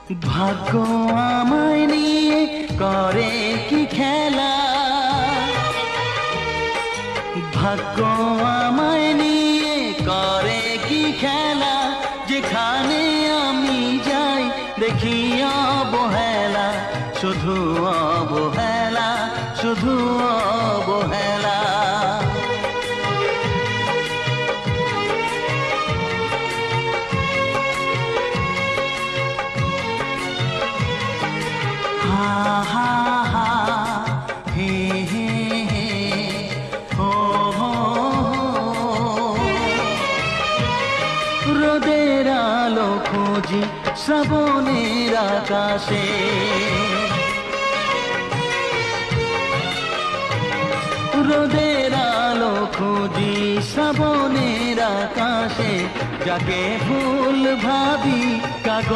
ভাগ্য আমায় নিয়ে করে কি খেলা, ভাগ্য আমায় নিয়ে করে কি খেলা, যেখানে আমি যাই দেখি অবহেলা, শুধু অবহেলা, শুধু অবহেলা। হা হা হা, হে হে হে, হো হো হো। রোদের আলো খুঁজি শ্রাবণের আকাশে, রোদের আলো খুঁজি শ্রাবণের আকাশে, যাকে ফুল ভাবি কাগজ